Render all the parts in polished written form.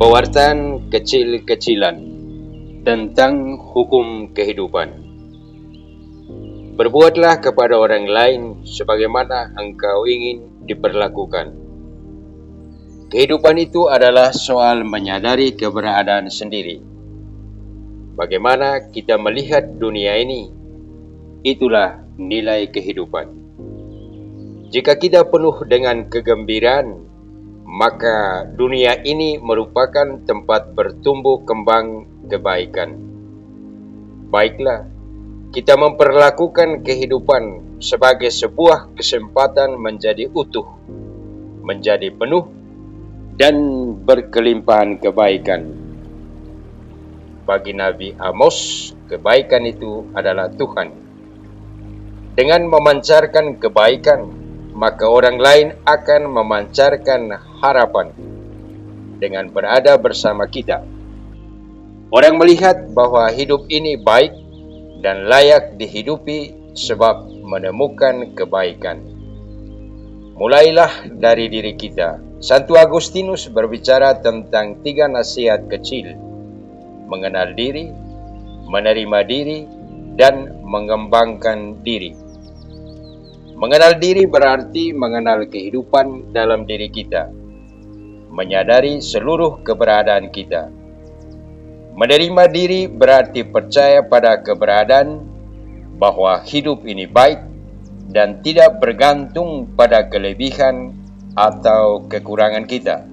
Pewartaan kecil-kecilan tentang hukum kehidupan. Berbuatlah kepada orang lain sebagaimana engkau ingin diperlakukan. Kehidupan itu adalah soal menyadari keberadaan sendiri. Bagaimana kita melihat dunia ini, itulah nilai kehidupan. Jika kita penuh dengan kegembiraan, maka dunia ini merupakan tempat bertumbuh kembang kebaikan. Baiklah, kita memperlakukan kehidupan sebagai sebuah kesempatan menjadi utuh, menjadi penuh, dan berkelimpahan kebaikan. Bagi Nabi Amos, kebaikan itu adalah Tuhan. Dengan memancarkan kebaikan, maka orang lain akan memancarkan harapan dengan berada bersama kita. Orang melihat bahwa hidup ini baik dan layak dihidupi sebab menemukan kebaikan. Mulailah dari diri kita. Santo Agustinus berbicara tentang 3 nasihat kecil: mengenal diri, menerima diri, dan mengembangkan diri. Mengenal diri berarti mengenal kehidupan dalam diri kita, menyadari seluruh keberadaan kita. Menerima diri berarti percaya pada keberadaan bahwa hidup ini baik dan tidak bergantung pada kelebihan atau kekurangan kita.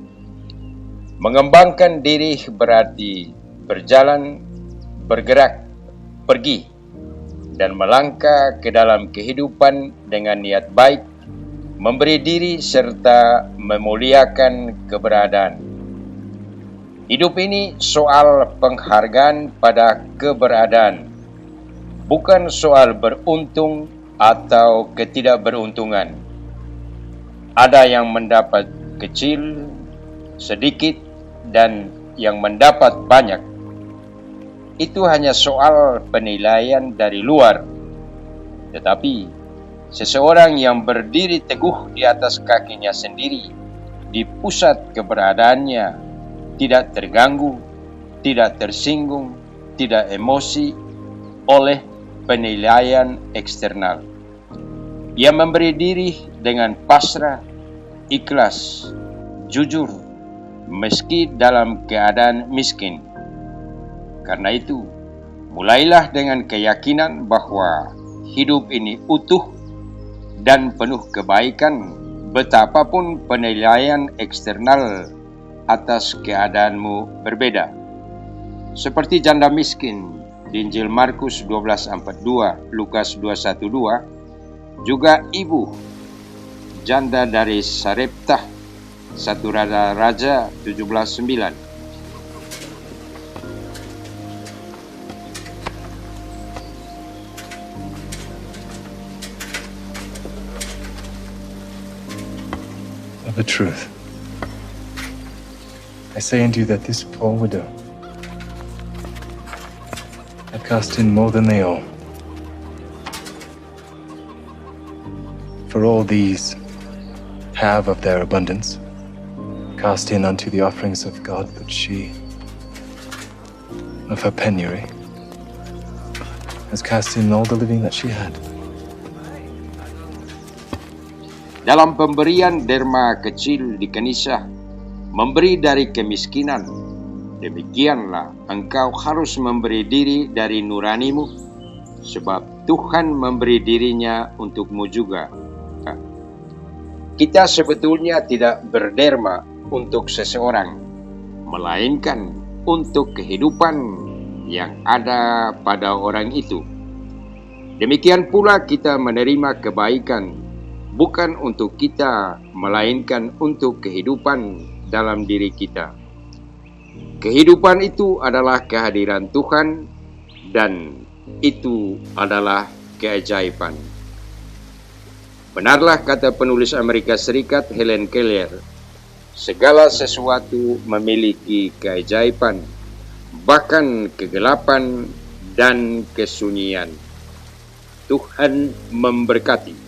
Mengembangkan diri berarti berjalan, bergerak, pergi, dan melangkah ke dalam kehidupan dengan niat baik, memberi diri serta memuliakan keberadaan. Hidup ini soal penghargaan pada keberadaan, bukan soal beruntung atau ketidakberuntungan. Ada yang mendapat kecil, sedikit, dan yang mendapat banyak. Itu hanya soal penilaian dari luar. Tetapi seseorang yang berdiri teguh di atas kakinya sendiri, di pusat keberadaannya, tidak terganggu, tidak tersinggung, tidak emosi oleh penilaian eksternal. Ia memberi diri dengan pasrah, ikhlas, jujur, meski dalam keadaan miskin. Karena itu, mulailah dengan keyakinan bahwa hidup ini utuh dan penuh kebaikan, betapapun penilaian eksternal atas keadaanmu berbeda. Seperti janda miskin di Injil Markus 12:42, Lukas 2:12, juga ibu janda dari Sarepta, 1 Raja 17:9. Of a truth, I say unto you that this poor widow hath cast in more than they all. For all these have of their abundance cast in unto the offerings of God, but she of her penury has cast in all the living that she had. Dalam pemberian derma kecil di Kanisah, memberi dari kemiskinan, demikianlah engkau harus memberi diri dari nuranimu, sebab Tuhan memberi dirinya untukmu juga. Kita sebetulnya tidak berderma untuk seseorang, melainkan untuk kehidupan yang ada pada orang itu. Demikian pula kita menerima kebaikan, bukan untuk kita, melainkan untuk kehidupan dalam diri kita. Kehidupan itu adalah kehadiran Tuhan, dan itu adalah keajaiban. Benarlah kata penulis Amerika Serikat Helen Keller, segala sesuatu memiliki keajaiban, bahkan kegelapan dan kesunyian. Tuhan memberkati.